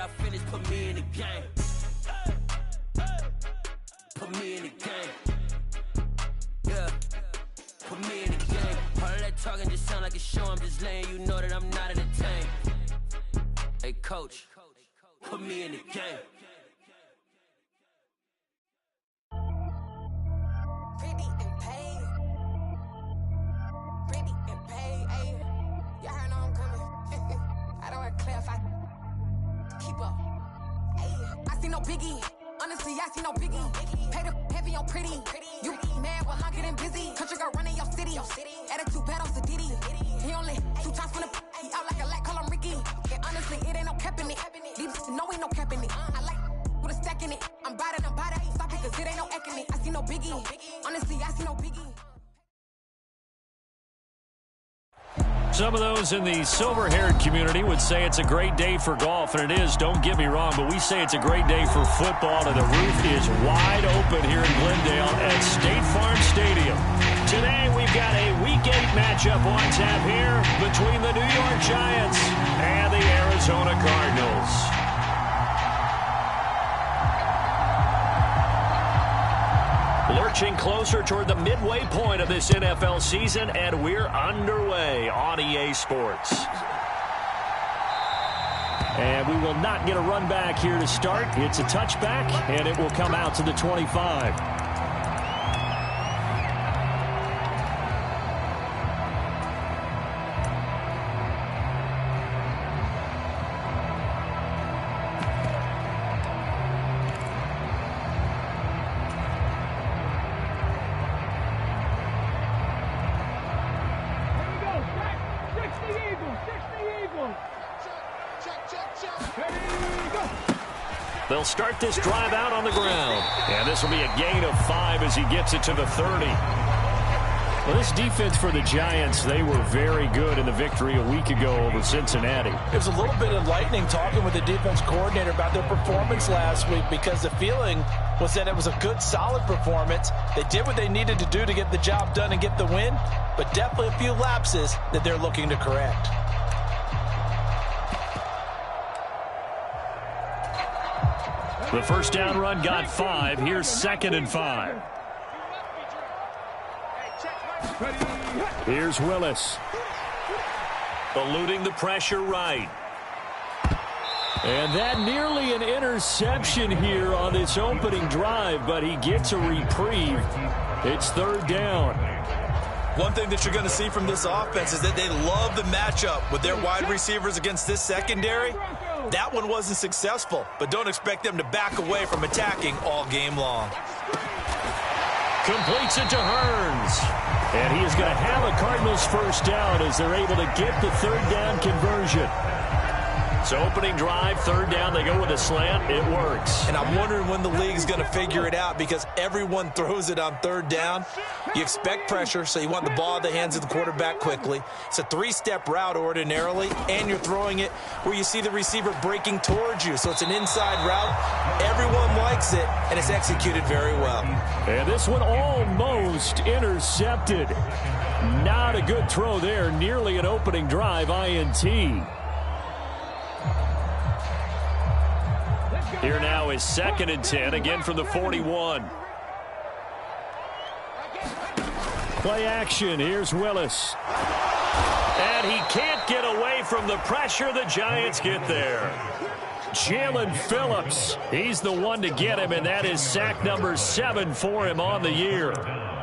I finish, put me in the game. Put me in the game. Yeah. Put me in the game. All that talking just sound like a show. I'm just letting you know that I'm not entertained. Hey, coach, put me in the game. Pretty and paid. Pretty and paid, ayy. Y'all heard know I'm coming. I don't want to clarify. Keep up. Ayy. I see no biggie. Honestly, I see no biggie. Paid up heavy on pretty. You mad while I'm getting busy. Country girl running your city. Attitude bad on Sadidi. He only 2 times from the he out like a lack, call him Ricky. And honestly, it ain't no cap in it. These know ain't no cap in it. I like with a stack in it. I'm bad, I ain't stop it cause it ain't no eck in it. I see no biggie. Honestly, I see no biggie. Some of those in the silver-haired community would say it's a great day for golf, and it is, don't get me wrong, but we say it's a great day for football, and the roof is wide open here in Glendale at State Farm Stadium. Today, we've got a Week 8 matchup on tap here between the New York Giants and the Arizona Cardinals. Lurching closer toward the midway point of this NFL season, and we're underway on EA Sports. And we will not get a run back here to start. It's a touchback, and it will come out to the 25. They'll start this drive out on the ground. And this will be a gain of 5 as he gets it to the 30. Well, this defense for the Giants, they were very good in the victory a week ago over Cincinnati. It was a little bit enlightening talking with the defense coordinator about their performance last week because the feeling was that it was a good, solid performance. They did what they needed to do to get the job done and get the win, but definitely a few lapses that they're looking to correct. The first down run got 5. Here's 2nd and 5. Here's Willis. Eluding the pressure right. And that nearly an interception here on this opening drive, but he gets a reprieve. It's 3rd down. One thing that you're going to see from this offense is that they love the matchup with their wide receivers against this secondary. That one wasn't successful, but don't expect them to back away from attacking all game long. Completes it to Hearns. And he is going to have a Cardinals first down as they're able to get the 3rd down conversion. So opening drive, 3rd down, they go with a slant. It works. And I'm wondering when the league's going to figure it out because everyone throws it on 3rd down. You expect pressure, so you want the ball in the hands of the quarterback quickly. It's a 3-step route ordinarily, and you're throwing it where you see the receiver breaking towards you. So it's an inside route. Everyone likes it, and it's executed very well. And this one almost intercepted. Not a good throw there. Nearly an opening drive INT. Here now is 2nd and 10, again from the 41. Play action. Here's Willis. And he can't get away from the pressure. The Giants get there. Jalen Phillips, he's the one to get him, and that is sack number 7 for him on the year.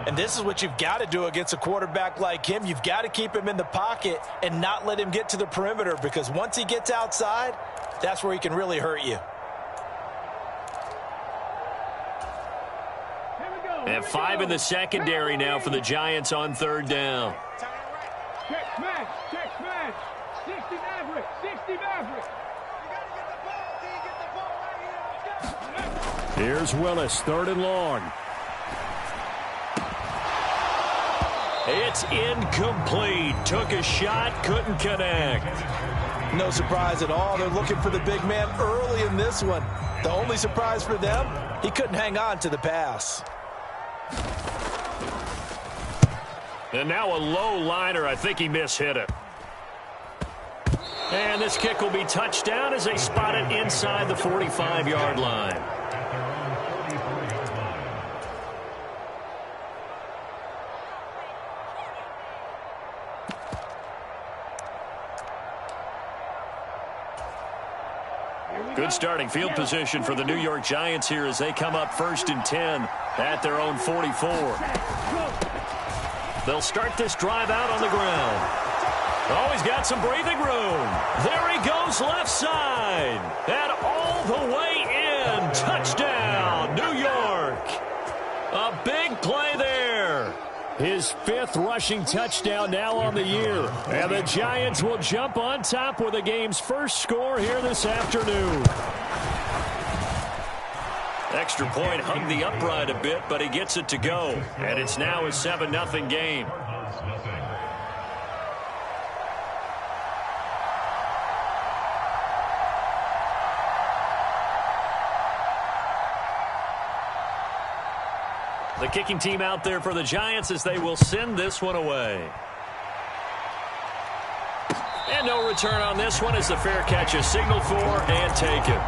And this is what you've got to do against a quarterback like him. You've got to keep him in the pocket and not let him get to the perimeter because once he gets outside, that's where he can really hurt you. And 5 in the secondary now for the Giants on 3rd down. Check smash, 60 Maverick, 60 Maverick. Here's Willis, 3rd and long. It's incomplete. Took a shot, couldn't connect. No surprise at all. They're looking for the big man early in this one. The only surprise for them, he couldn't hang on to the pass. And now a low liner. I think he mishit it. And this kick will be touchdown as they spot it inside the 45-yard line. Good starting field position for the New York Giants here as they come up 1st and 10 at their own 44. They'll start this drive out on the ground. Oh, he's got some breathing room. There he goes left side. And all the way in. Touchdown, New York. A big play there. His 5th rushing touchdown now on the year. And the Giants will jump on top with the game's first score here this afternoon. Extra point hung the upright a bit, but he gets it to go. And it's now a 7-0 game. The kicking team out there for the Giants as they will send this one away. And no return on this one as the fair catch is signaled for and taken.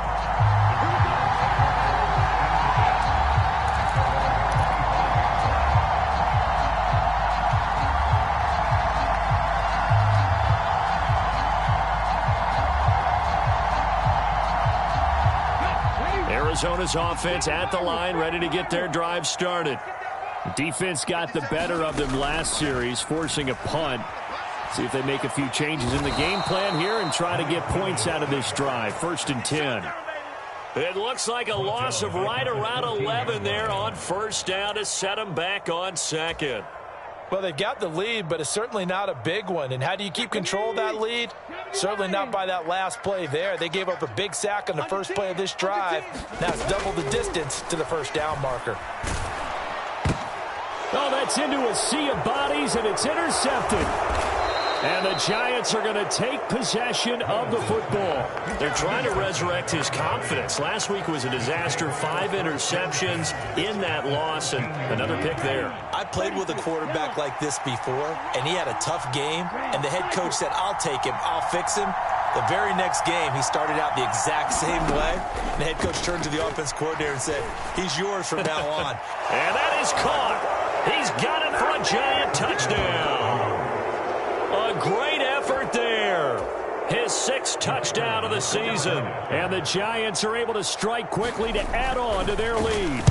Arizona's offense at the line, ready to get their drive started. The defense got the better of them last series, forcing a punt. See if they make a few changes in the game plan here and try to get points out of this drive. 1st and 10. It looks like a loss of right around 11 there on 1st down to set them back on 2nd. Well, they've got the lead, but it's certainly not a big one. And how do you keep control of that lead? Certainly not by that last play there. They gave up a big sack on the first play of this drive. Now it's double the distance to the 1st down marker. Oh, that's into a sea of bodies, and it's intercepted. And the Giants are going to take possession of the football. They're trying to resurrect his confidence. Last week was a disaster. 5 interceptions in that loss, and another pick there. I played with a quarterback like this before, and he had a tough game, and the head coach said, I'll take him, I'll fix him. The very next game, he started out the exact same way. And the head coach turned to the offense coordinator and said, he's yours from now on. And that is caught. He's got it for a Giant touchdown. A great effort there. His 6th touchdown of the season. And the Giants are able to strike quickly to add on to their lead.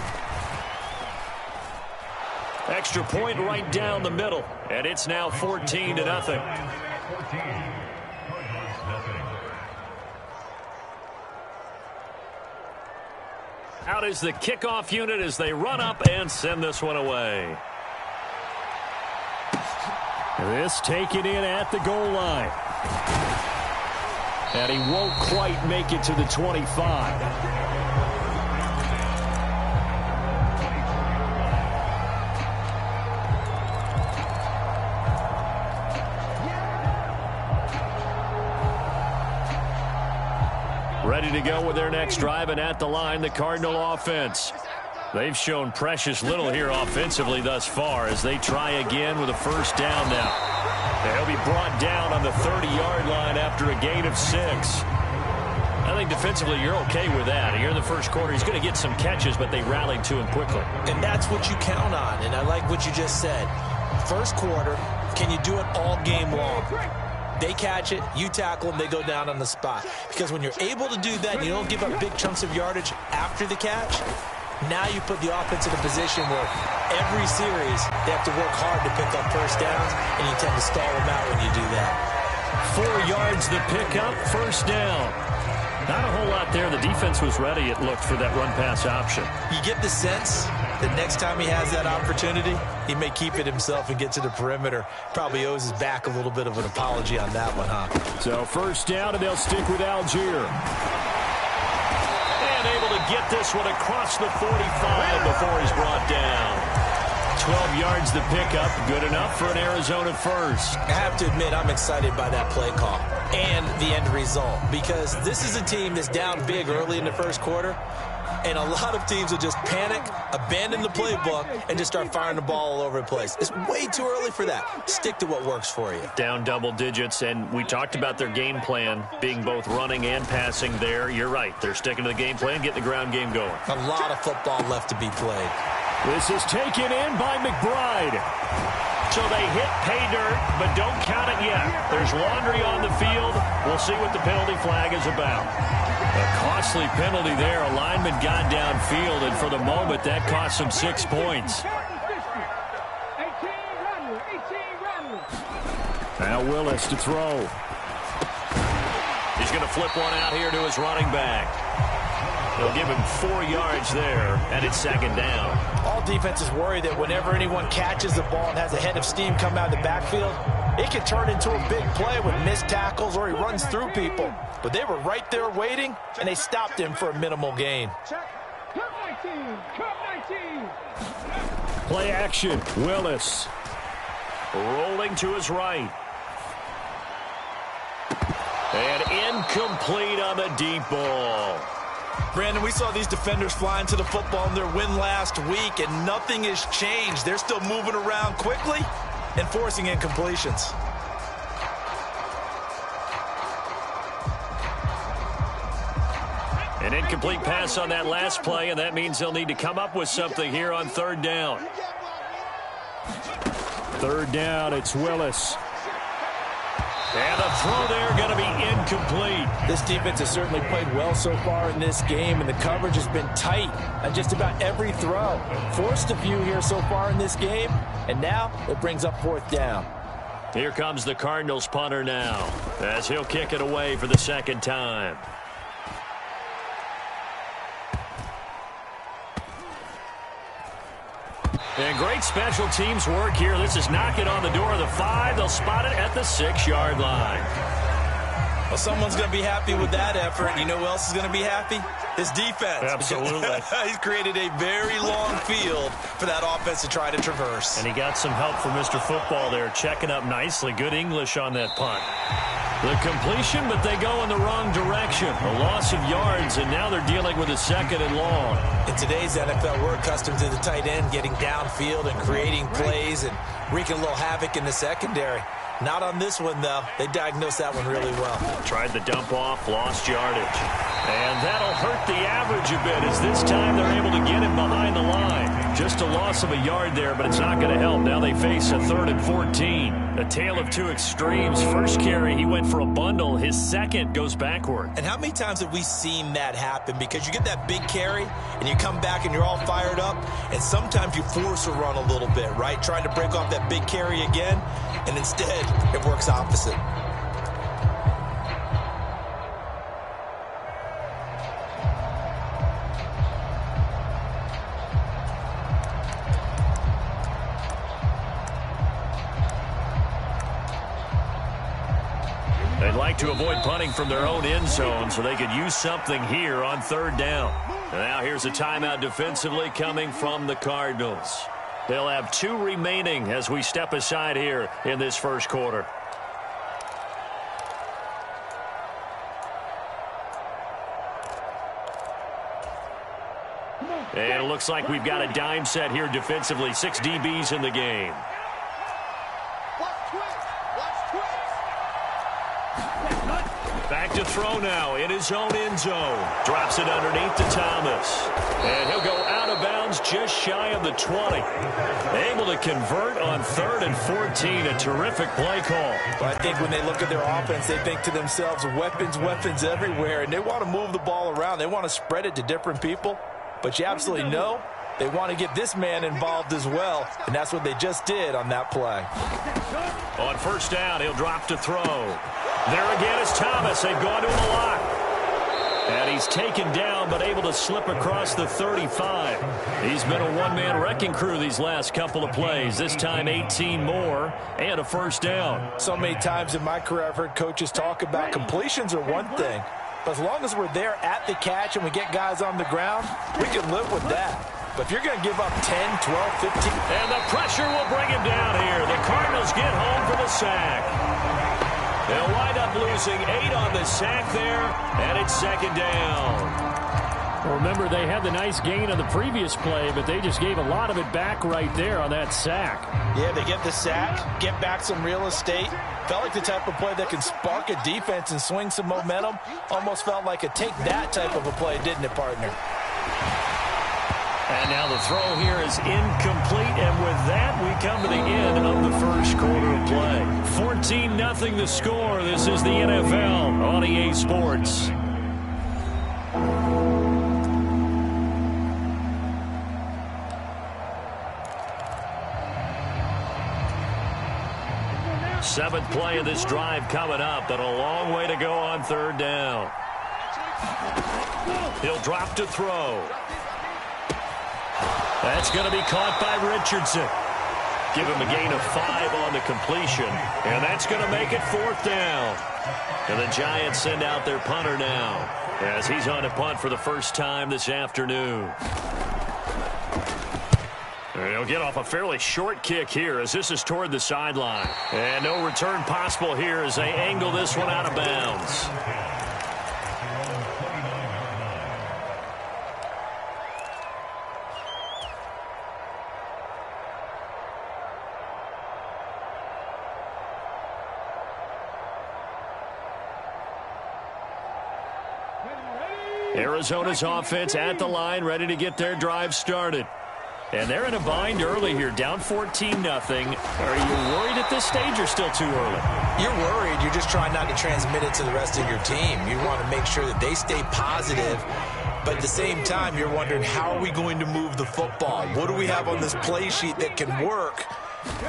Extra point right down the middle. And it's now 14-0. Out is the kickoff unit as they run up and send this one away. This taken in at the goal line. And he won't quite make it to the 25. Ready to go with their next drive, and at the line, the Cardinal offense. They've shown precious little here offensively thus far as they try again with a 1st down now. And he'll be brought down on the 30-yard line after a gain of 6. I think defensively you're okay with that. Here in the 1st quarter, he's going to get some catches, but they rallied to him quickly. And that's what you count on, and I like what you just said. 1st quarter, can you do it all game long? They catch it, you tackle them, they go down on the spot. Because when you're able to do that and you don't give up big chunks of yardage after the catch, now you put the offense in a position where every series they have to work hard to pick up 1st downs, and you tend to stall them out when you do that. 4 yards the pickup, 1st down. Not a whole lot there. The defense was ready, it looked, for that run-pass option. You get the sense that next time he has that opportunity, he may keep it himself and get to the perimeter. Probably owes his back a little bit of an apology on that one, huh? So 1st down, and they'll stick with Algier. And able to get this one across the 45 before he's brought down. 12 yards the pickup, good enough for an Arizona 1st. I have to admit, I'm excited by that play call. and the end result, because this is a team that's down big early in the first quarter, and a lot of teams will just panic, abandon the playbook, and just start firing the ball all over the place. It's way too early for that. Stick to what works for you. Down double digits, and we talked about their game plan being both running and passing there. You're right. They're sticking to the game plan, getting the ground game going. A lot of football left to be played. This is taken in by McBride. So they hit pay dirt, but don't count it yet. There's laundry on the field. We'll see what the penalty flag is about. A costly penalty there. A lineman got downfield, and for the moment, that cost him 6 points. Now Willis to throw. He's going to flip one out here to his running back. They'll give him 4 yards there, and it's second down. All defenses worry that whenever anyone catches the ball and has a head of steam come out of the backfield, it can turn into a big play with missed tackles or he runs through people. But they were right there waiting, and they stopped him for a minimal gain. Play action. Willis. Rolling to his right. And incomplete on the deep ball. Brandon, we saw these defenders fly into the football in their win last week, and nothing has changed. They're still moving around quickly and forcing incompletions. An incomplete pass on that last play, and that means they'll need to come up with something here on third down. Third down, it's Willis. And the throw there going to be incomplete. This defense has certainly played well so far in this game, and the coverage has been tight on just about every throw. Forced a few here so far in this game, and now it brings up fourth down. Here comes the Cardinals punter now, as he'll kick it away for the second time. And great special teams work here. This is knocking on the door of the 5. They'll spot it at the 6-yard line. Well, someone's going to be happy with that effort. You know who else is going to be happy? His defense. Absolutely. He's created a very long field for that offense to try to traverse. And he got some help from Mr. Football there, checking up nicely. Good English on that punt. The completion, but they go in the wrong direction. A loss of yards, and now they're dealing with a second and long. In today's NFL, we're accustomed to the tight end getting downfield and creating plays and wreaking a little havoc in the secondary. Not on this one, though. They diagnosed that one really well. Tried the dump off, lost yardage. And that'll hurt the average a bit, as this time they're able to get him behind the line. Just a loss of a yard there, but it's not going to help. Now they face a 3rd and 14. A tale of two extremes. First carry, he went for a bundle. His second goes backward. And how many times have we seen that happen? Because you get that big carry, and you come back and you're all fired up, and sometimes you force a run a little bit, right? Trying to break off that big carry again, and instead it works opposite. They'd like to avoid punting from their own end zone so they could use something here on third down. And now here's a timeout defensively coming from the Cardinals. They'll have 2 remaining as we step aside here in this first quarter. And it looks like we've got a dime set here defensively. 6 DBs in the game. Back to throw now in his own end zone. Drops it underneath to Thomas. And he'll go out of bounds just shy of the 20. Able to convert on 3rd and 14. A terrific play call. But I think when they look at their offense, they think to themselves, weapons, weapons everywhere. And they want to move the ball around. They want to spread it to different people. But you absolutely know they want to get this man involved as well. And that's what they just did on that play. On first down, he'll drop to throw. There again is Thomas. They've gone to him a lot. And he's taken down, but able to slip across the 35. He's been a one-man wrecking crew these last couple of plays. This time 18 more and a first down. So many times in my career I've heard coaches talk about completions are one thing. But as long as we're there at the catch and we get guys on the ground, we can live with that. But if you're going to give up 10, 12, 15. And the pressure will bring him down here. The Cardinals get home for the sack. They'll wind up losing 8 on the sack there, and it's second down. Well, remember, they had the nice gain on the previous play, but they just gave a lot of it back right there on that sack. Yeah, they get the sack, get back some real estate. Felt like the type of play that can spark a defense and swing some momentum. Almost felt like a take-that type of a play, didn't it, partner? And now the throw here is incomplete, and with that, we come to the end of the first quarter of play. 14-0 the score. This is the NFL on EA Sports. Seventh play of this drive coming up, but a long way to go on third down. He'll drop to throw. That's going to be caught by Richardson. Give him a gain of 5 on the completion, and that's going to make it fourth down. And the Giants send out their punter now, as he's on a punt for the first time this afternoon. He'll get off a fairly short kick here as this is toward the sideline. And no return possible here as they angle this one out of bounds. Arizona's offense at the line, ready to get their drive started. And they're in a bind early here, down 14-0. Are you worried at this stage or still too early? You're worried. You're just trying not to transmit it to the rest of your team. You want to make sure that they stay positive. But at the same time, you're wondering, how are we going to move the football? What do we have on this play sheet that can work?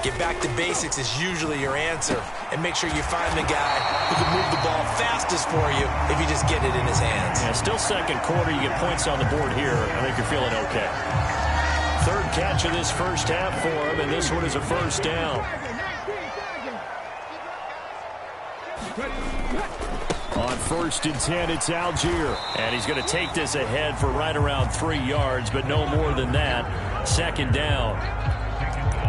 Get back to basics is usually your answer. And make sure you find the guy who can move the ball fastest for you if you just get it in his hands. Yeah, still second quarter. You get points on the board here. I think you're feeling okay. Third catch of this first half for him, and this one is a first down. On 1st and 10, it's Algier. And he's going to take this ahead for right around 3 yards, but no more than that. Second down.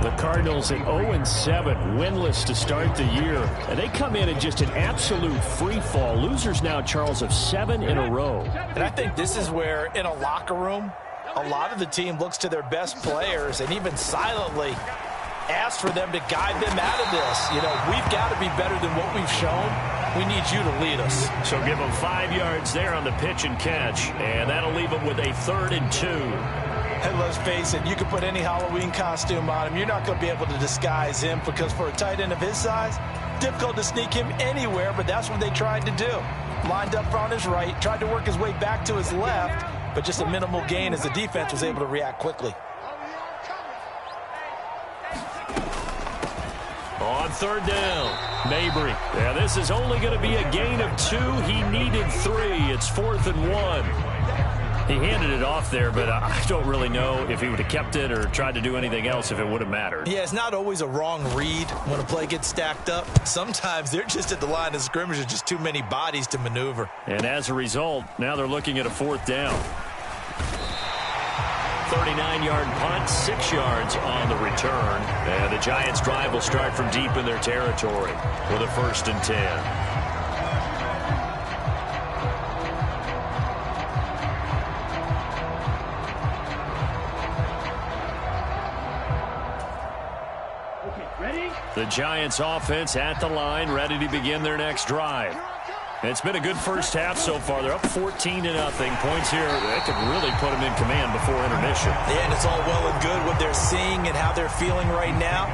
The Cardinals at 0-7, winless to start the year. And they come in just an absolute free fall. Losers now, Charles, of 7 in a row. And I think this is where, in a locker room, a lot of the team looks to their best players and even silently asks for them to guide them out of this. You know, we've got to be better than what we've shown. We need you to lead us. So give them 5 yards there on the pitch and catch, and that'll leave them with a 3rd and 2. And let's face it, you can put any Halloween costume on him. You're not going to be able to disguise him because for a tight end of his size, difficult to sneak him anywhere, but that's what they tried to do. Lined up on his right, tried to work his way back to his left, but just a minimal gain as the defense was able to react quickly. On third down, Mabry. Yeah, this is only going to be a gain of 2. He needed 3. It's 4th and 1. He handed it off there, but I don't really know if he would have kept it or tried to do anything else if it would have mattered. Yeah, it's not always a wrong read when a play gets stacked up. Sometimes they're just at the line of scrimmage with just too many bodies to maneuver. And as a result, now they're looking at a 4th down. 39-yard punt, 6 yards on the return. And the Giants' drive will start from deep in their territory with a 1st and 10. The Giants offense at the line, ready to begin their next drive. It's been a good first half so far. They're up 14-0. Points here that could really put them in command before intermission. Yeah, and it's all well and good what they're seeing and how they're feeling right now.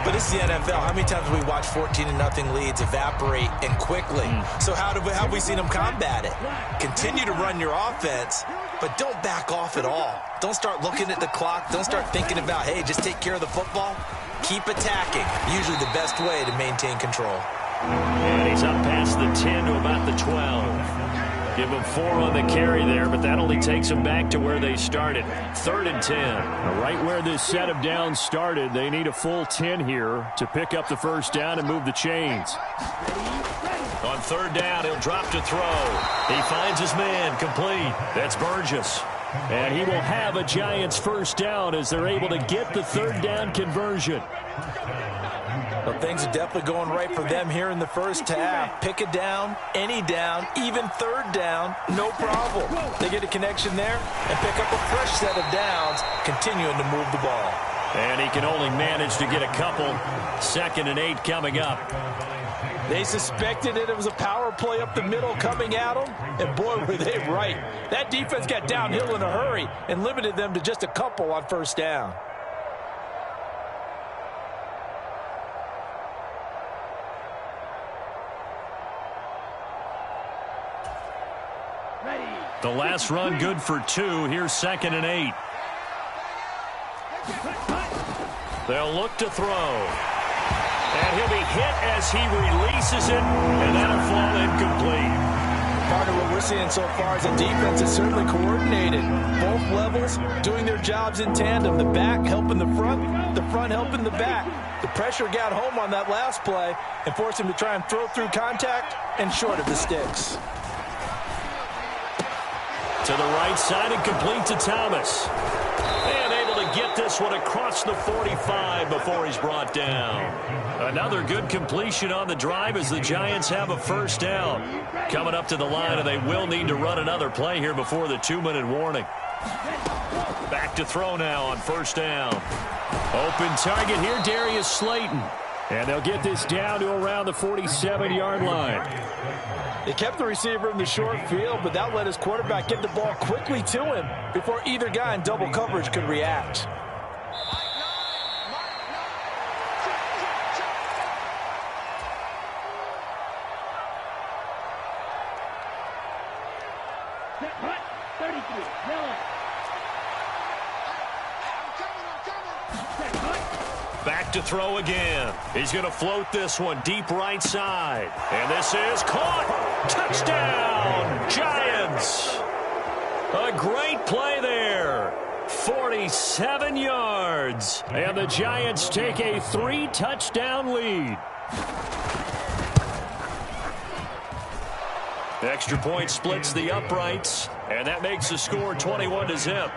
But it's the NFL. How many times have we watched 14-0 leads evaporate and quickly? So how have we seen them combat it? Continue to run your offense, but don't back off at all. Don't start looking at the clock. Don't start thinking about, hey, just take care of the football. Keep attacking. Usually the best way to maintain control. And he's up past the 10 to about the 12. Give him 4 on the carry there, but that only takes them back to where they started. 3rd and 10. Right where this set of downs started, they need a full 10 here to pick up the first down and move the chains. On 3rd down, he'll drop to throw. He finds his man, complete. That's Burgess. And he will have a Giants first down as they're able to get the 3rd down conversion. Well, things are definitely going right for them here in the first half. Pick a down, any down, even third down, no problem. They get a connection there and pick up a fresh set of downs, continuing to move the ball. And he can only manage to get a couple. 2nd and 8 coming up. They suspected it was a power play up the middle coming at them, and boy, were they right. That defense got downhill in a hurry and limited them to just a couple on first down. The last run good for 2. Here's 2nd and 8. They'll look to throw. And he'll be hit as he releases it, and that'll fall incomplete. Part of what we're seeing so far is the defense is certainly coordinated. Both levels doing their jobs in tandem. The back helping the front helping the back. The pressure got home on that last play and forced him to try and throw through contact and short of the sticks. To the right side and complete to Thomas. And able to get this one across the 45 before he's brought down. Another good completion on the drive as the Giants have a first down. Coming up to the line, and they will need to run another play here before the 2-minute warning. Back to throw now on first down. Open target here, Darius Slayton. And they'll get this down to around the 47-yard line. They kept the receiver in the short field, but that let his quarterback get the ball quickly to him before either guy in double coverage could react. Back to throw again. He's going to float this one deep right side. And this is caught. Touchdown, Giants. A great play there. 47 yards. And the Giants take a 3-touchdown lead. Extra point splits the uprights. And that makes the score 21-0.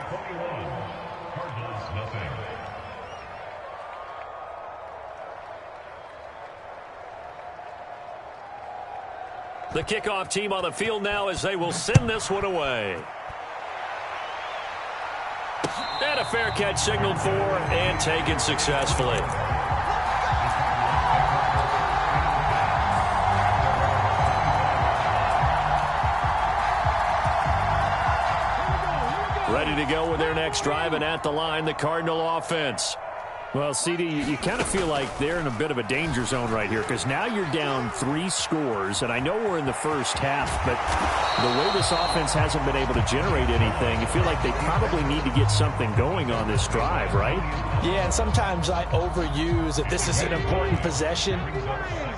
The kickoff team on the field now as they will send this one away. And a fair catch signaled for and taken successfully. Ready to go with their next drive, and at the line, the Cardinal offense. Well, CD, you kind of feel like they're in a bit of a danger zone right here because now you're down 3 scores, and I know we're in the first half, but the way this offense hasn't been able to generate anything, you feel like they probably need to get something going on this drive, right? Yeah, and sometimes I overuse that this is an important possession,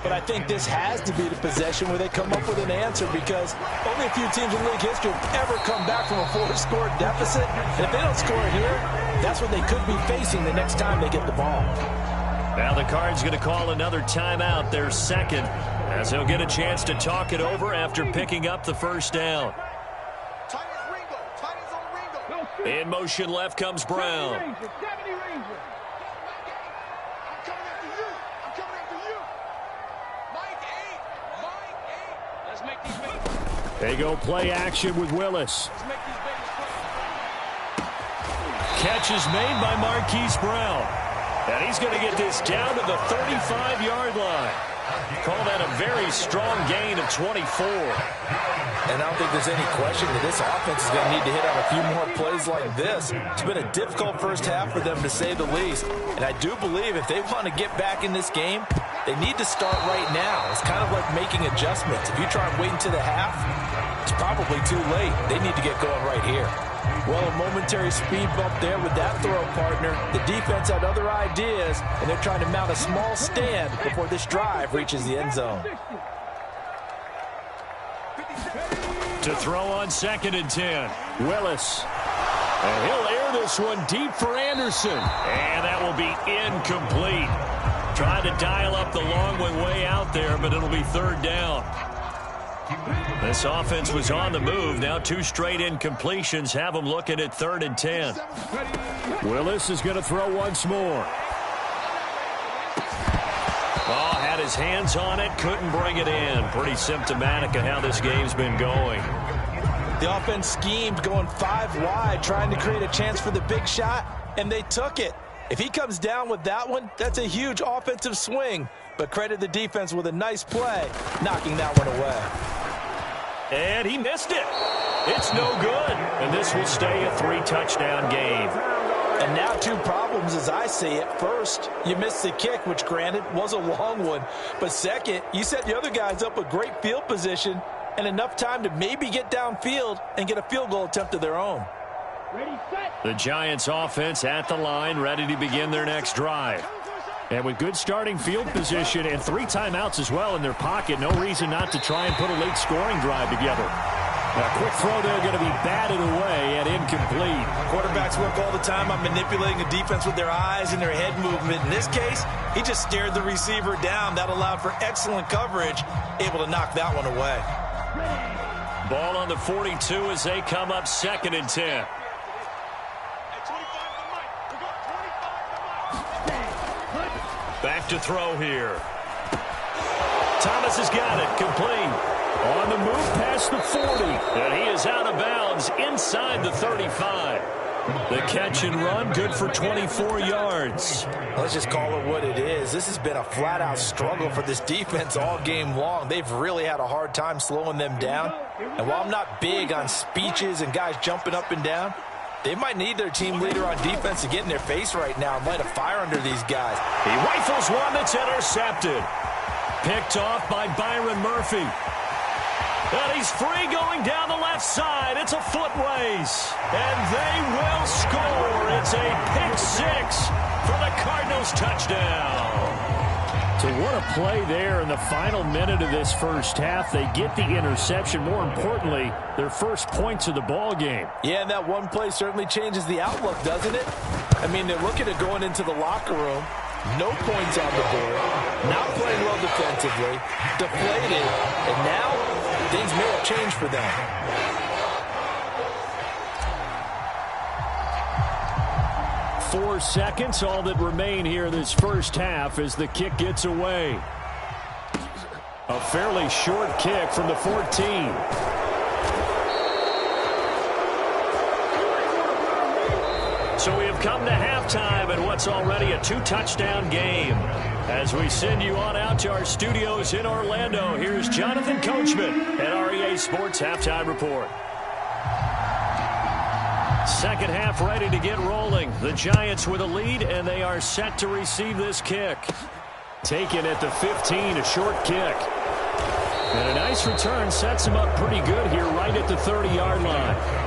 but I think this has to be the possession where they come up with an answer because only a few teams in league history have ever come back from a 4-score deficit, and if they don't score here, that's what they could be facing the next time they get the ball. Now the Cards going to call another timeout, their second, as he'll get a chance to talk it over after picking up the first down. In motion left comes Brown. They go play action with Willis. Catch is made by Marquise Brown. And he's going to get this down to the 35-yard line. Call that a very strong gain of 24. And I don't think there's any question that this offense is going to need to hit on a few more plays like this. It's been a difficult first half for them, to say the least. And I do believe if they want to get back in this game, they need to start right now. It's kind of like making adjustments. If you try and wait until the half, it's probably too late. They need to get going right here. Well, a momentary speed bump there with that throw, partner. The defense had other ideas, and they're trying to mount a small stand before this drive reaches the end zone. To throw on 2nd and 10. Willis. And he'll air this one deep for Anderson. And that will be incomplete. Trying to dial up the long one way out there, but it'll be 3rd down. This offense was on the move. Now 2 straight incompletions have them looking at 3rd and 10. Willis is going to throw once more. his hands on it, couldn't bring it in. Pretty symptomatic of how this game's been going. The offense schemed going 5 wide, trying to create a chance for the big shot, and they took it. If he comes down with that one, that's a huge offensive swing. But credit the defense with a nice play, knocking that one away. And he missed it. It's no good. And this will stay a 3-touchdown game. And now 2 problems as I see it. First, you missed the kick, which granted was a long one. But second, you set the other guys up with great field position and enough time to maybe get downfield and get a field goal attempt of their own. Ready, set. The Giants offense at the line, ready to begin their next drive. And with good starting field position and 3 timeouts as well in their pocket, no reason not to try and put a late scoring drive together. A quick throw there going to be batted away and incomplete. Quarterbacks work all the time on manipulating a defense with their eyes and their head movement. In this case, he just stared the receiver down. That allowed for excellent coverage, able to knock that one away. Ball on the 42 as they come up 2nd and 10. Back to throw here. Thomas has got it, complete. On the move past the 40, and he is out of bounds inside the 35. The catch and run, good for 24 yards. Let's just call it what it is. This has been a flat-out struggle for this defense all game long. They've really had a hard time slowing them down. And while I'm not big on speeches and guys jumping up and down, they might need their team leader on defense to get in their face right now and light a fire under these guys. He rifles one that's intercepted. Picked off by Byron Murphy. And he's free going down the left side. It's a foot race. And they will score. It's a pick 6 for the Cardinals touchdown. So what a play there in the final minute of this first half. They get the interception. More importantly, their first points of the ball game. Yeah, and that one play certainly changes the outlook, doesn't it? I mean, they're looking at going into the locker room. No points on the board. Not playing well defensively. Deflated. And now things may have changed for them. Four seconds, all that remain here this first half as the kick gets away. A fairly short kick from the 14. So we have come to halftime in what's already a 2-touchdown game. As we send you on out to our studios in Orlando, here's Jonathan Coachman at REA Sports Halftime Report. Second half ready to get rolling. The Giants with a lead, and they are set to receive this kick. Taken at the 15, a short kick. And a nice return sets him up pretty good here right at the 30-yard line.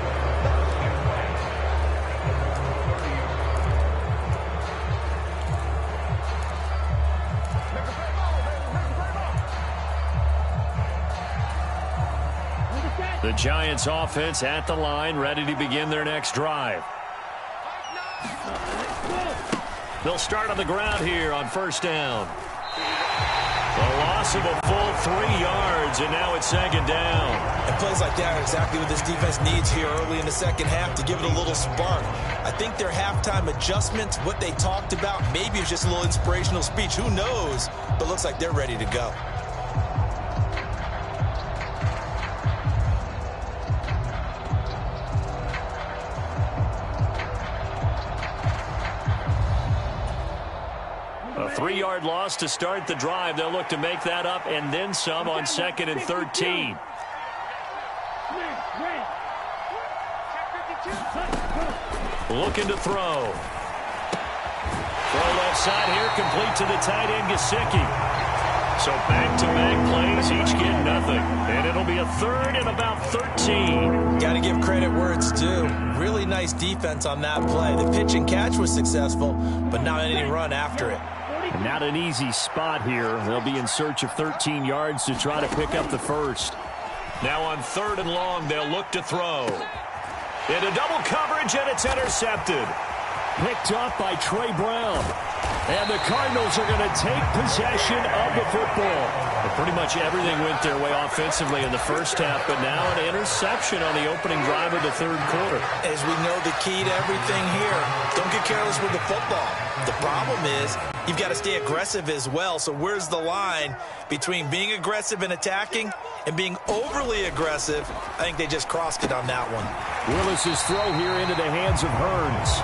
The Giants offense at the line, ready to begin their next drive. They'll start on the ground here on first down. A loss of a full 3 yards, and now it's second down. And plays like that are exactly what this defense needs here early in the second half to give it a little spark. I think their halftime adjustments, what they talked about, maybe it's just a little inspirational speech. Who knows? But looks like they're ready to go. A 3-yard loss to start the drive. They'll look to make that up and then some on 2nd and 13. Looking to throw. Throw left side here, complete to the tight end, Gesicki. So back-to-back plays, each get nothing. And it'll be a 3rd and about 13. Got to give credit where it's due. Really nice defense on that play. The pitch and catch was successful, but not any run after it. And not an easy spot here. They'll be in search of 13 yards to try to pick up the first. Now on 3rd and long, they'll look to throw. Into double coverage, and it's intercepted. Picked off by Trey Brown. And the Cardinals are going to take possession of the football. And pretty much everything went their way offensively in the first half, but now an interception on the opening drive of the third quarter. As we know, the key to everything here, don't get careless with the football. The problem is you've got to stay aggressive as well. So where's the line between being aggressive and attacking and being overly aggressive? I think they just crossed it on that one. Willis's throw here into the hands of Hearns.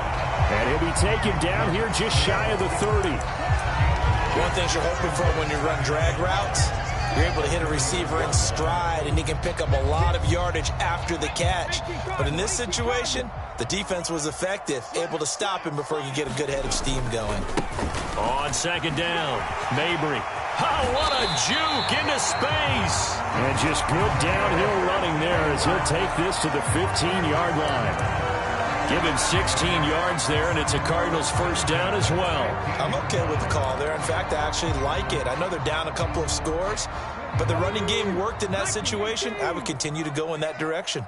And he'll be taken down here just shy of the 30. One thing you're hoping for when you run drag routes, you're able to hit a receiver in stride, and he can pick up a lot of yardage after the catch. But in this situation, the defense was effective, able to stop him before he could get a good head of steam going. On second down, Mabry. Oh, what a juke into space. And just good downhill running there as he'll take this to the 15-yard line. Give him 16 yards there, and it's a Cardinals first down as well. I'm okay with the call there. In fact, I actually like it. I know they're down a couple of scores, but the running game worked in that situation. I would continue to go in that direction.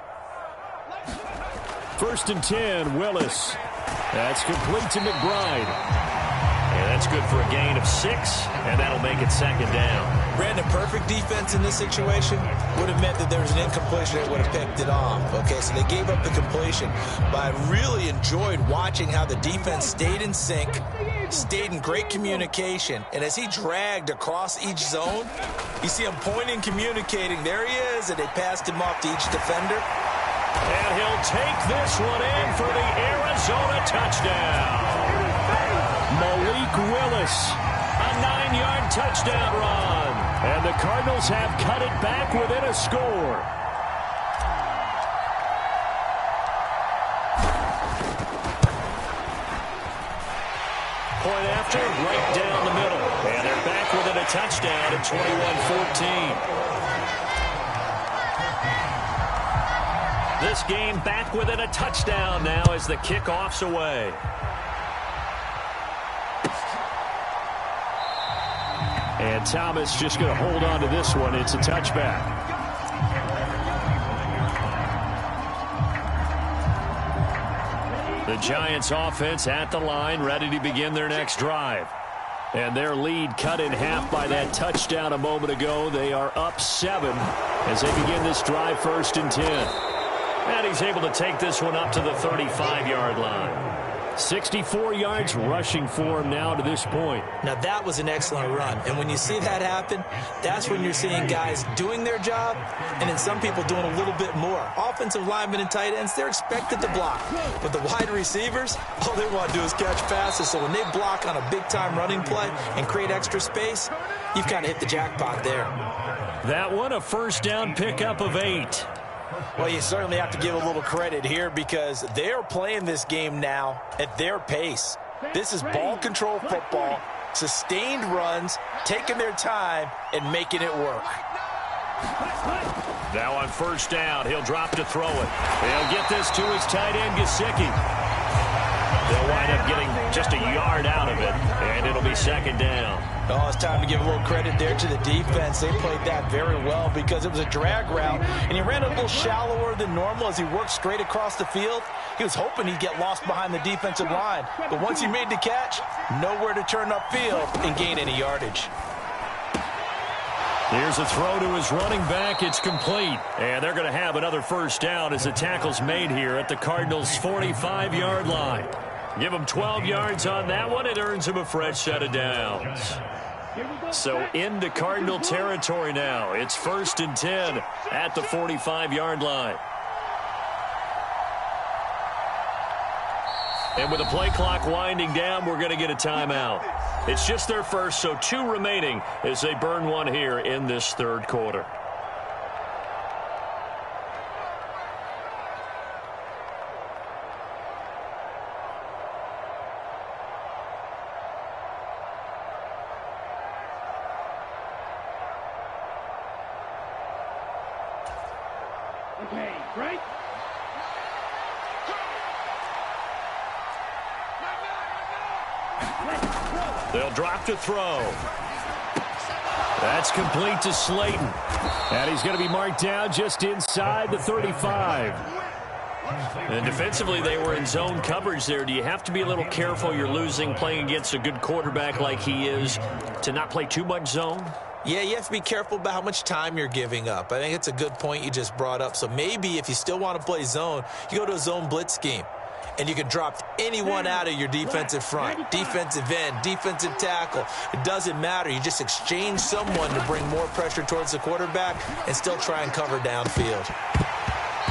1st and 10, Willis. That's complete to McBride. And that's good for a gain of 6, and that'll make it second down. Brandon, perfect defense in this situation would have meant that there was an incompletion that would have picked it off. Okay, so they gave up the completion, but I really enjoyed watching how the defense stayed in sync, stayed in great communication, and as he dragged across each zone, you see him pointing, communicating. There he is, and they passed him off to each defender. And he'll take this one in for the Arizona touchdown. Malik Willis, a 9-yard touchdown run. And the Cardinals have cut it back within a score. Point after, right down the middle. And they're back within a touchdown at 21-14. This game back within a touchdown now as the kickoff's away. And Thomas just going to hold on to this one. It's a touchback. The Giants offense at the line, ready to begin their next drive. And their lead cut in half by that touchdown a moment ago. They are up 7 as they begin this drive 1st and 10. And he's able to take this one up to the 35-yard line. 64 yards rushing for him now to this point. Now, that was an excellent run. And when you see that happen, that's when you're seeing guys doing their job and then some people doing a little bit more. Offensive linemen and tight ends, they're expected to block. But the wide receivers, all they want to do is catch passes. So when they block on a big-time running play and create extra space, you've kind of hit the jackpot there. That one, a first down pickup of 8. Well, you certainly have to give a little credit here because they're playing this game now at their pace. This is ball control football, sustained runs, taking their time, and making it work. Now on first down, he'll drop to throw it. He'll get this to his tight end, Gesicki. They'll wind up getting just a yard out of it, and it'll be second down. Oh, it's time to give a little credit there to the defense. They played that very well because it was a drag route, and he ran a little shallower than normal as he worked straight across the field. He was hoping he'd get lost behind the defensive line, but once he made the catch, nowhere to turn upfield and gain any yardage. Here's a throw to his running back. It's complete. And they're going to have another first down as the tackle's made here at the Cardinals' 45-yard line. Give him 12 yards on that one. It earns him a fresh set of downs. So into Cardinal territory now. It's 1st and 10 at the 45-yard line. And with the play clock winding down, we're going to get a timeout. It's just their first, so 2 remaining as they burn one here in this third quarter. Okay, right? They'll drop to throw. That's complete to Slayton. And he's going to be marked down just inside the 35. And defensively, they were in zone coverage there. Do you have to be a little careful? You're losing, playing against a good quarterback like he is, to not play too much zone? Yeah, you have to be careful about how much time you're giving up. I think it's a good point you just brought up. So maybe if you still want to play zone, you go to a zone blitz scheme. And you can drop anyone out of your defensive front, defensive end, defensive tackle. It doesn't matter. You just exchange someone to bring more pressure towards the quarterback and still try and cover downfield.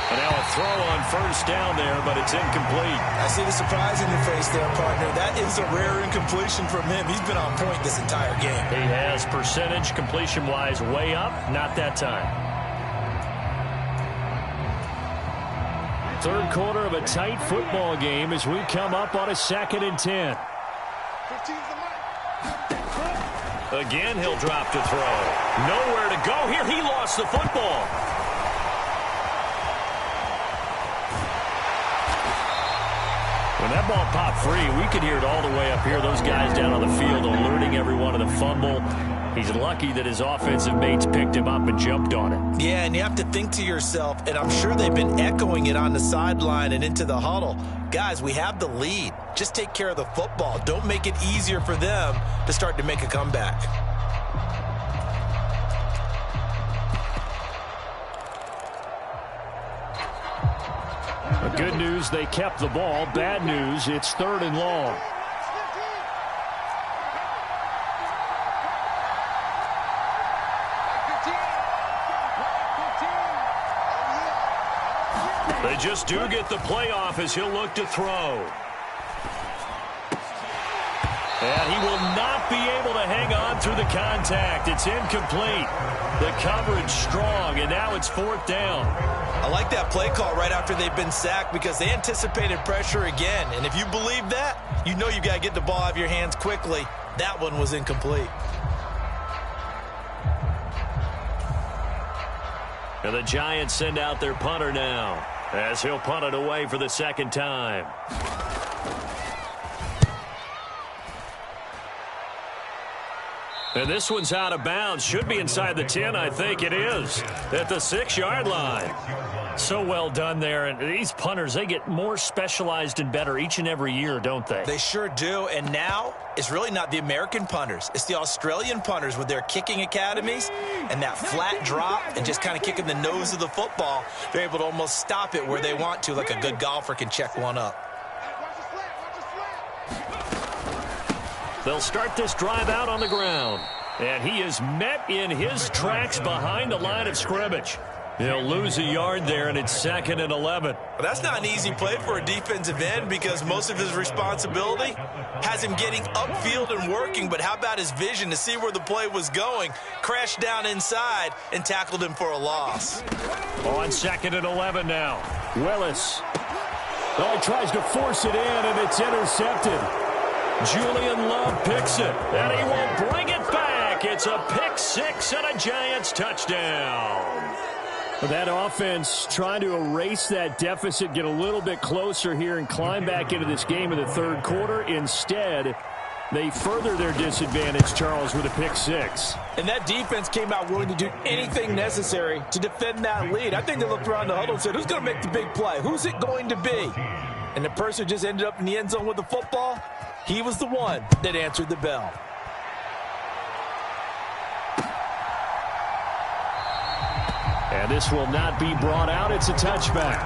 And now a throw on first down there, but it's incomplete. I see the surprise in your face there, partner. That is a rare incompletion from him. He's been on point this entire game. He has percentage completion-wise way up, not that time. Third quarter of a tight football game as we come up on a 2nd and 10. Again, he'll drop to throw. Nowhere to go here. He lost the football. When that ball popped free, we could hear it all the way up here. Those guys down on the field alerting everyone of the fumble. He's lucky that his offensive mates picked him up and jumped on it. Yeah, and you have to think to yourself, and I'm sure they've been echoing it on the sideline and into the huddle. Guys, we have the lead. Just take care of the football. Don't make it easier for them to start to make a comeback. Good news, they kept the ball. Bad news, it's 3rd and long. They just do get the playoff as he'll look to throw. And he will not be able to hang on through the contact. It's incomplete. The coverage strong, and now it's 4th down. I like that play call right after they've been sacked because they anticipated pressure again. And if you believe that, you know you've got to get the ball out of your hands quickly. That one was incomplete. And the Giants send out their punter now as he'll punt it away for the 2nd time. And this one's out of bounds. Should be inside the 10, I think it is, at the 6-yard line. So well done there. And these punters, they get more specialized and better each and every year, don't they? They sure do. And now it's really not the American punters. It's the Australian punters with their kicking academies and that flat drop and just kind of kicking the nose of the football. They're able to almost stop it where they want to, like a good golfer can check one up. They'll start this drive out on the ground. And he is met in his tracks behind the line of scrimmage. He'll lose a yard there, and it's 2nd and 11. Well, that's not an easy play for a defensive end because most of his responsibility has him getting upfield and working. But how about his vision to see where the play was going? Crashed down inside and tackled him for a loss. On 2nd and 11 now. Willis. Oh, he tries to force it in, and it's intercepted. Julian Love picks it, and he will bring it back. It's a pick 6 and a Giants touchdown. That offense trying to erase that deficit, get a little bit closer here and climb back into this game in the 3rd quarter. Instead, they further their disadvantage, Charles, with a pick 6. And that defense came out willing to do anything necessary to defend that lead. I think they looked around the huddle and said, who's going to make the big play? Who's it going to be? And the person who just ended up in the end zone with the football, he was the one that answered the bell. And this will not be brought out. It's a touchback.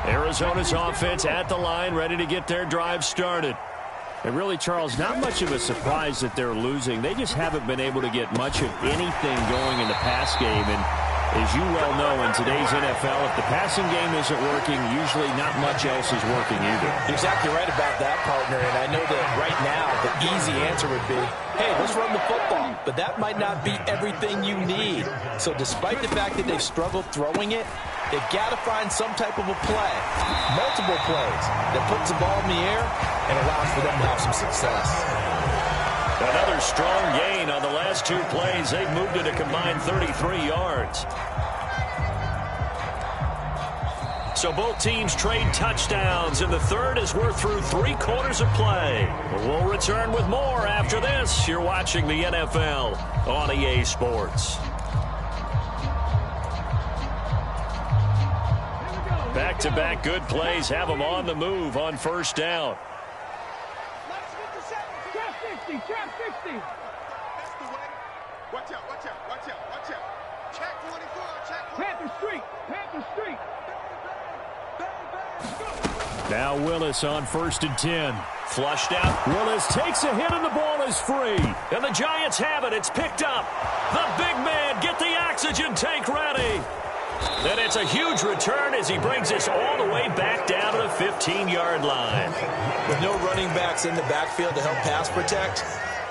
Arizona's offense at the line, ready to get their drive started. And really, Charles, not much of a surprise that they're losing. They just haven't been able to get much of anything going in the pass game. And as you well know, in today's NFL, if the passing game isn't working, usually not much else is working either. You're exactly right about that, partner. And I know that right now the easy answer would be, hey, let's run the football. But that might not be everything you need. So despite the fact that they've struggled throwing it, they've got to find some type of a play, multiple plays, that puts the ball in the air and allows for them to have some success. Another strong gain on the last 2 plays. They've moved it a combined 33 yards. So both teams trade touchdowns, and the third as we're through 3 quarters of play. We'll return with more after this. You're watching the NFL on EA Sports. Back-to-back good plays have them on the move on first down. Trap 60, trap 60. That's the way. Watch out, watch out, watch out, watch out. Check 24, check 24. Panther Street, Panther Street. Now Willis on 1st and 10. Flushed out. Willis takes a hit and the ball is free. And the Giants have it. It's picked up. The big man, get the oxygen tank ready. And it's a huge return as he brings us all the way back down to the 15-yard line. With no running backs in the backfield to help pass protect,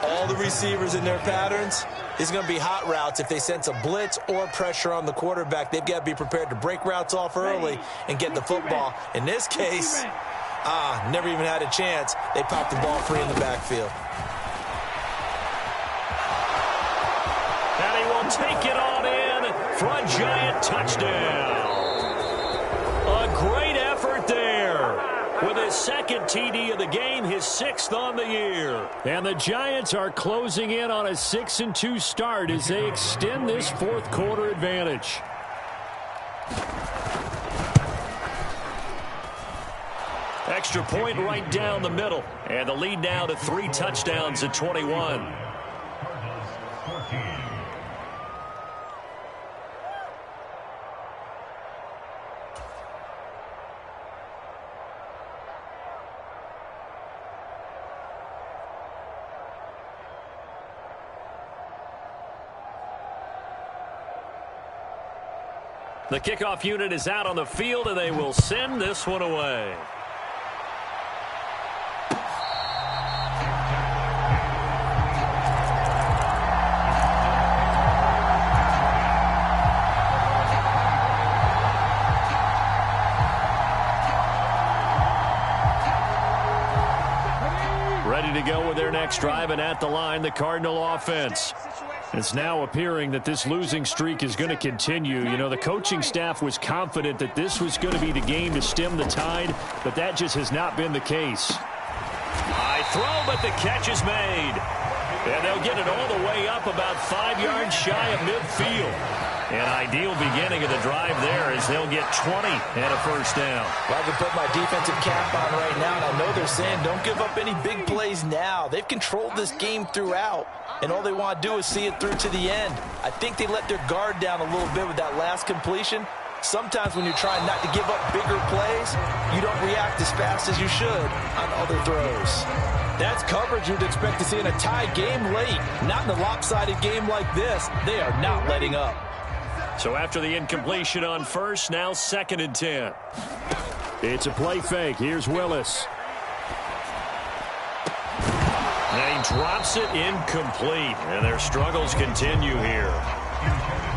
all the receivers in their patterns, it's going to be hot routes if they sense a blitz or pressure on the quarterback. They've got to be prepared to break routes off early and get the football. In this case, never even had a chance. They popped the ball free in the backfield. And he will take it on in for a Giant touchdown. A great effort there. With his second TD of the game, his 6th on the year. And the Giants are closing in on a 6-2 start as they extend this 4th quarter advantage. Extra point right down the middle. And the lead now to 3 touchdowns at 21. The kickoff unit is out on the field, and they will send this one away. Ready to go with their next drive, and at the line, the Cardinal offense. It's now appearing that this losing streak is going to continue. You know, the coaching staff was confident that this was going to be the game to stem the tide, but that just has not been the case. High throw, but the catch is made. And they'll get it all the way up about 5 yards shy of midfield. An ideal beginning of the drive there as they'll get 20 and a first down. Well, I can put my defensive cap on right now, and I know they're saying don't give up any big plays now. They've controlled this game throughout, and all they want to do is see it through to the end. I think they let their guard down a little bit with that last completion. Sometimes when you're trying not to give up bigger plays, you don't react as fast as you should on other throws. That's coverage you'd expect to see in a tie game late. Not in a lopsided game like this. They are not letting up. So after the incompletion on first, now 2nd and 10. It's a play fake. Here's Willis. And he drops it incomplete. And their struggles continue here.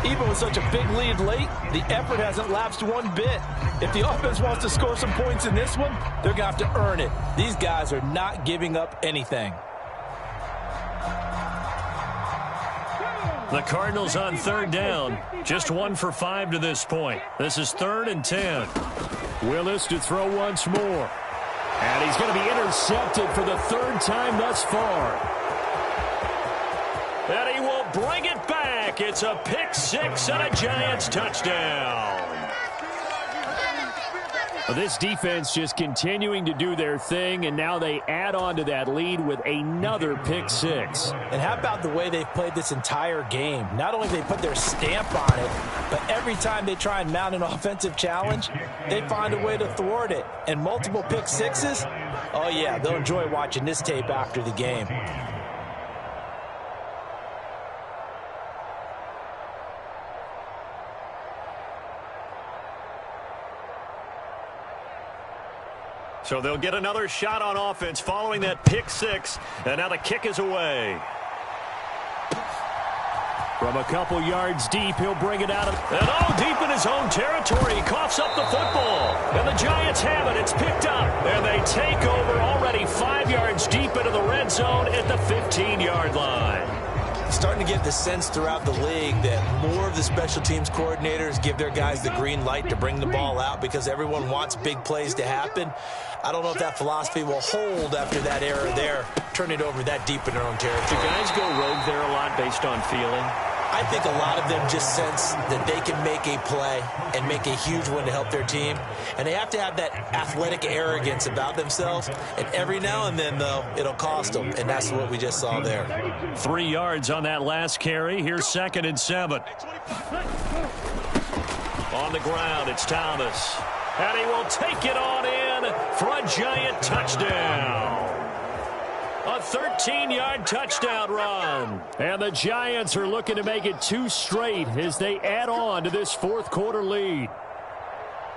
Even with such a big lead late, the effort hasn't lapsed one bit. If the offense wants to score some points in this one, they're going to have to earn it. These guys are not giving up anything. The Cardinals on 3rd down. Just 1 for 5 to this point. This is 3rd and 10. Willis to throw once more. And he's going to be intercepted for the 3rd time thus far. And he will bring it back. It's a pick 6 and a Giants touchdown. Well, this defense just continuing to do their thing, and now they add on to that lead with another pick 6. And how about the way they've played this entire game? Not only have they put their stamp on it, but every time they try and mount an offensive challenge, they find a way to thwart it. And multiple pick 6s, oh yeah, they'll enjoy watching this tape after the game. So they'll get another shot on offense following that pick 6. And now the kick is away. From a couple yards deep, he'll bring it out. And deep in his own territory. He coughs up the football. And the Giants have it. It's picked up. And they take over already 5 yards deep into the red zone at the 15-yard line. Starting to get the sense throughout the league that more of the special teams coordinators give their guys the green light to bring the ball out because everyone wants big plays to happen. I don't know if that philosophy will hold after that era there, turn it over that deep in their own territory. Do guys go rogue there a lot based on feeling? I think a lot of them just sense that they can make a play and make a huge one to help their team. And they have to have that athletic arrogance about themselves. And every now and then, though, it'll cost them. And that's what we just saw there. 3 yards on that last carry. Here's 2nd and 7. On the ground, it's Thomas. And he will take it on in for a giant touchdown. A 13-yard touchdown run. And the Giants are looking to make it 2 straight as they add on to this 4th quarter lead.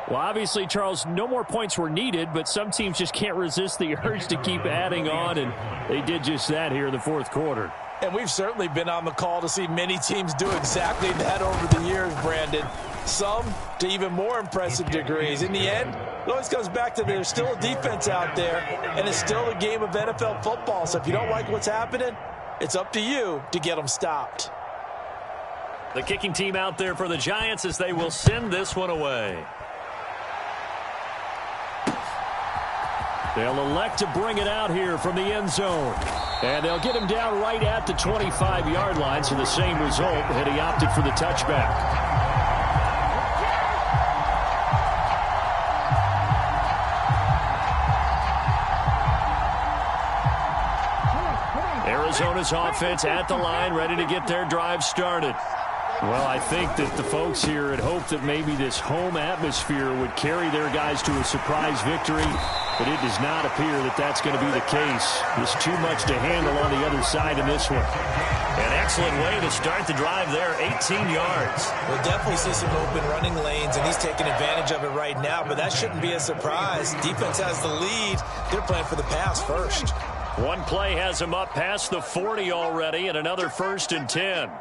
Well, obviously, Charles, no more points were needed, but some teams just can't resist the urge to keep adding on, and they did just that here in the 4th quarter. And we've certainly been on the call to see many teams do exactly that over the years, Brandon. Some to even more impressive degrees. In the end, it always comes back to there's still a defense out there, and it's still a game of NFL football. So if you don't like what's happening, it's up to you to get them stopped. The kicking team out there for the Giants as they will send this one away. They'll elect to bring it out here from the end zone. And they'll get him down right at the 25-yard line, so the same result, and he opted for the touchback. Arizona's offense at the line, ready to get their drive started. Well, I think that the folks here had hoped that maybe this home atmosphere would carry their guys to a surprise victory, but it does not appear that that's going to be the case. There's too much to handle on the other side in this one. An excellent way to start the drive there, 18 yards. We'll definitely see some open running lanes, and he's taking advantage of it right now, but that shouldn't be a surprise. Defense has the lead. They're playing for the pass first. One play has him up past the 40 already, and another 1st and 10.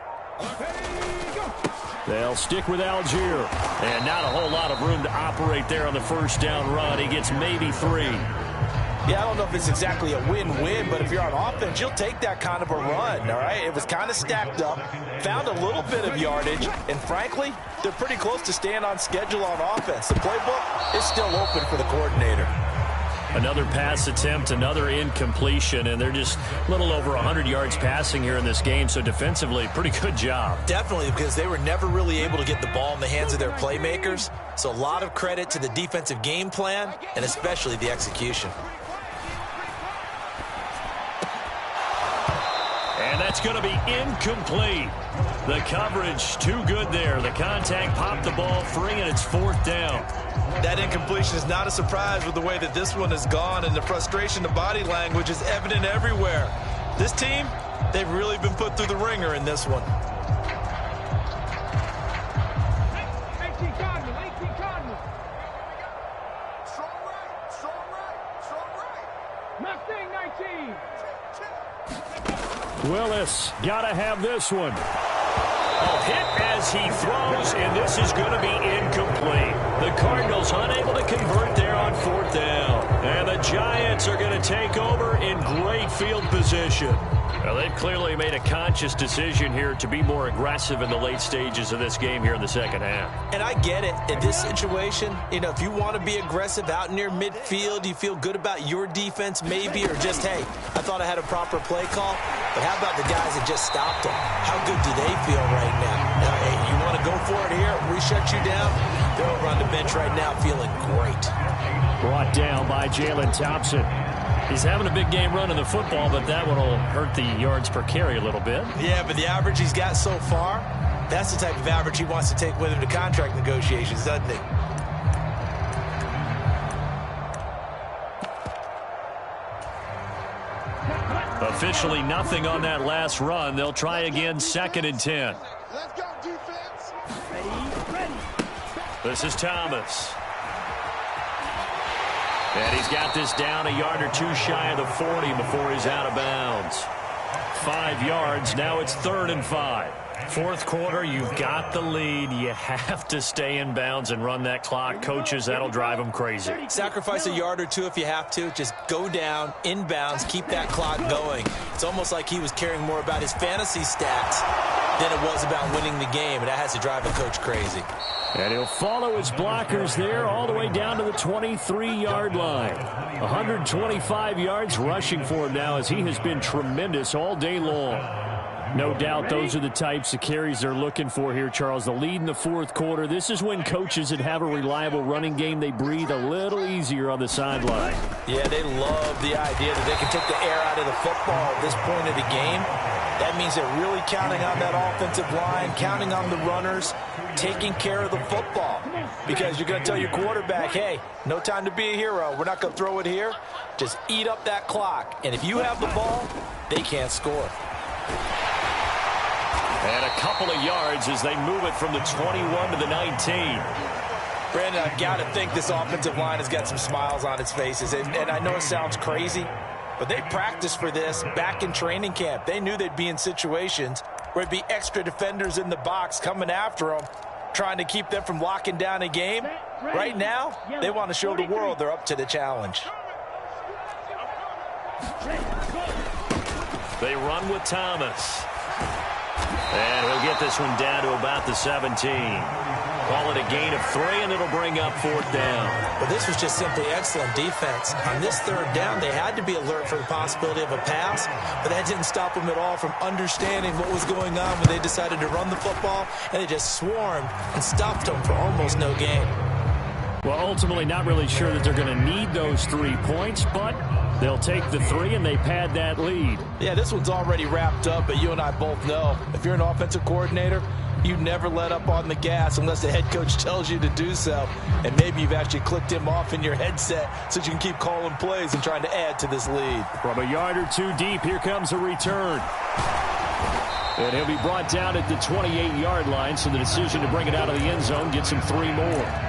They'll stick with Algier. And not a whole lot of room to operate there on the 1st down run. He gets maybe 3. Yeah, I don't know if it's exactly a win-win, but if you're on offense, you'll take that kind of a run, all right? It was kind of stacked up, found a little bit of yardage, and frankly, they're pretty close to staying on schedule on offense. The playbook is still open for the coordinator. Another pass attempt, another incompletion, and they're just a little over 100 yards passing here in this game, so defensively, pretty good job. Definitely, because they were never really able to get the ball in the hands of their playmakers, so a lot of credit to the defensive game plan and especially the execution. And that's going to be incomplete. The coverage too good there. The contact popped the ball free, and it's 4th down. That incompletion is not a surprise with the way that this one has gone, and the frustration, the body language is evident everywhere. This team, they've really been put through the ringer in this one. 18 Cardinals. Strong right, strong right, strong right. Mustang 19. Willis got to have this one. A hit as he throws, and this is going to be incomplete. The Cardinals unable to convert there on 4th down. And the Giants are going to take over in great field position. Well, they've clearly made a conscious decision here to be more aggressive in the late stages of this game here in the 2nd half. And I get it. In this situation, you know, if you want to be aggressive out near midfield, you feel good about your defense maybe, or just, hey, I thought I had a proper play call. But how about the guys that just stopped them? How good do they feel right now? Now, hey, you want to go for it here? We shut you down? They're over on the bench right now feeling great. Brought down by Jalen Thompson. He's having a big game running the football, but that one will hurt the yards per carry a little bit. Yeah, but the average he's got so far, that's the type of average he wants to take with him to contract negotiations, doesn't he? Officially nothing on that last run. They'll try again, 2nd and 10. Let's go, defense. Ready. This is Thomas. And he's got this down a yard or two shy of the 40 before he's out of bounds. 5 yards. Now it's 3rd and 5. 4th quarter, you've got the lead. You have to stay in bounds and run that clock. Coaches, that'll drive them crazy. Sacrifice a yard or two if you have to. Just go down, in bounds, keep that clock going. It's almost like he was caring more about his fantasy stats than it was about winning the game, and that has to drive a coach crazy. And he'll follow his blockers there all the way down to the 23-yard line. 125 yards rushing for him now as he has been tremendous all day long. No doubt those are the types of carries they're looking for here, Charles. The lead in the fourth quarter. This is when coaches that have a reliable running game, they breathe a little easier on the sideline. Yeah, they love the idea that they can take the air out of the football at this point of the game. That means they're really counting on that offensive line, counting on the runners, taking care of the football. Because you're going to tell your quarterback, hey, no time to be a hero. We're not going to throw it here. Just eat up that clock. And if you have the ball, they can't score. And a couple of yards as they move it from the 21 to the 19. Brandon, I've got to think this offensive line has got some smiles on its faces. And I know it sounds crazy, but they practiced for this back in training camp. They knew they'd be in situations where it'd be extra defenders in the box coming after them, trying to keep them from locking down a game. Right now, they want to show the world they're up to the challenge. They run with Thomas. And he'll get this one down to about the 17. Call it a gain of 3, and it'll bring up 4th down. But this was just simply excellent defense. On this 3rd down, they had to be alert for the possibility of a pass, but that didn't stop them at all from understanding what was going on when they decided to run the football, and they just swarmed and stopped them for almost no gain. Well, ultimately not really sure that they're going to need those 3 points, but they'll take the 3 and they pad that lead. Yeah, this one's already wrapped up, but you and I both know if you're an offensive coordinator, you never let up on the gas unless the head coach tells you to do so. And maybe you've actually clicked him off in your headset so you can keep calling plays and trying to add to this lead. From a yard or 2 deep, here comes a return. And he'll be brought down at the 28-yard line, so the decision to bring it out of the end zone gets him 3 more.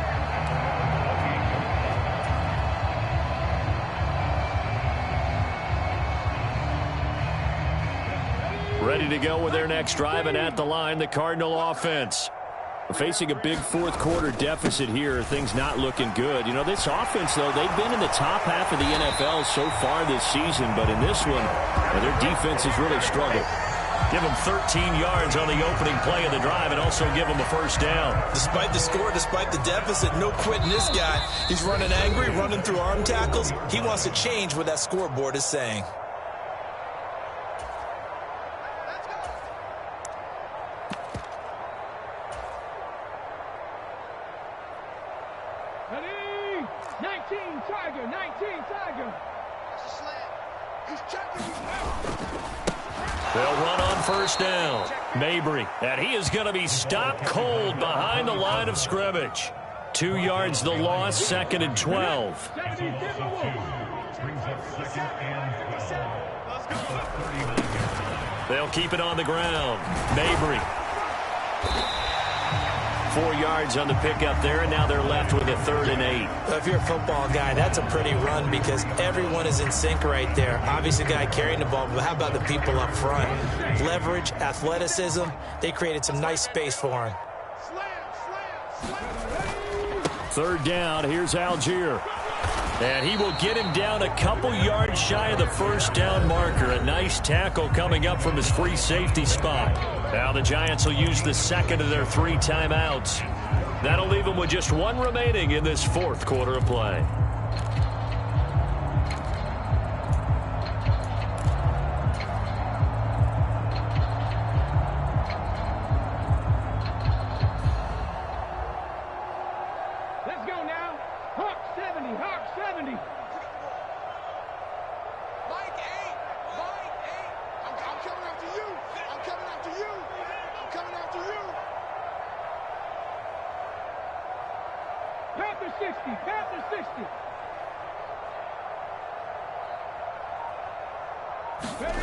Ready to go with their next drive, and at the line, the Cardinal offense. Facing a big fourth quarter deficit here, things not looking good. You know, this offense, though, they've been in the top half of the NFL so far this season, but in this one, their defense has really struggled. Give them 13 yards on the opening play of the drive and also give them a 1st down. Despite the score, despite the deficit, no quitting this guy. He's running angry, running through arm tackles. He wants to change what that scoreboard is saying. Ready? 19 Tiger, 19 Tiger. That's a slant. He's checking you out. They'll run on 1st down. Mabry, and he is going to be stopped cold behind the line of scrimmage. 2 yards the loss, 2nd and 12. They'll keep it on the ground. Mabry. 4 yards on the pickup there, and now they're left with a 3rd and 8. Well, if you're a football guy, that's a pretty run because everyone is in sync right there. Obviously, the guy carrying the ball, but how about the people up front? Leverage, athleticism, they created some nice space for him. 3rd down, here's Algier. And he will get him down a couple yards shy of the 1st down marker. A nice tackle coming up from his free safety spot. Now the Giants will use the 2nd of their 3 timeouts. That'll leave them with just 1 remaining in this 4th quarter of play. Let's go now. Hawk 70, Hawk 70. Mike 8. I'm coming after you. I'm coming after you. I'm coming after you. Panther 60, Panther 60. Ready,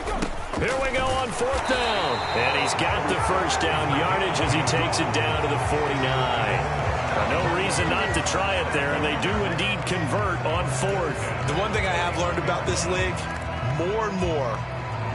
go. Here we go on 4th down. And he's got the 1st down yardage as he takes it down to the 49. No reason not to try it there, and they do indeed convert on 4th. The one thing I have learned about this league, more and more,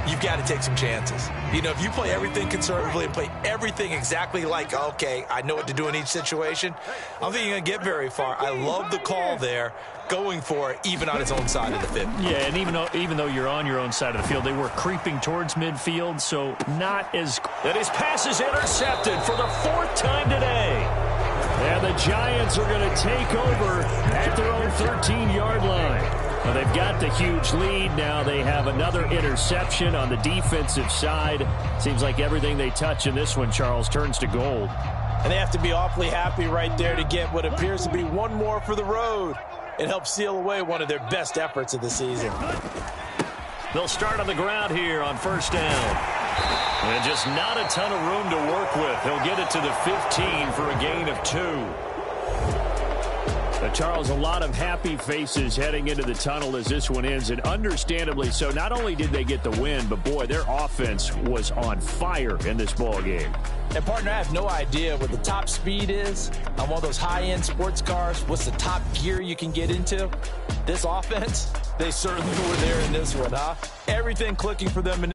you've got to take some chances. You know, if you play everything conservatively and play everything exactly like, okay, I know what to do in each situation, I don't think you're going to get very far. I love the call there, going for it, even on its own side of the field. Yeah, and even though you're on your own side of the field, they were creeping towards midfield, so not as... And his pass is intercepted for the 4th time today. And the Giants are going to take over at their own 13-yard line. Well, they've got the huge lead. Now they have another interception on the defensive side. Seems like everything they touch in this one, Charles, turns to gold. And they have to be awfully happy right there to get what appears to be one more for the road. It helps seal away one of their best efforts of the season. They'll start on the ground here on first down. And just not a ton of room to work with. He'll get it to the 15 for a gain of 2. Charles, a lot of happy faces heading into the tunnel as this one ends, and understandably so. Not only did they get the win, but, boy, their offense was on fire in this ball game. And, partner, I have no idea what the top speed is on one of those high-end sports cars. What's the top gear you can get into? This offense, they certainly were there in this one, huh? Everything clicking for them in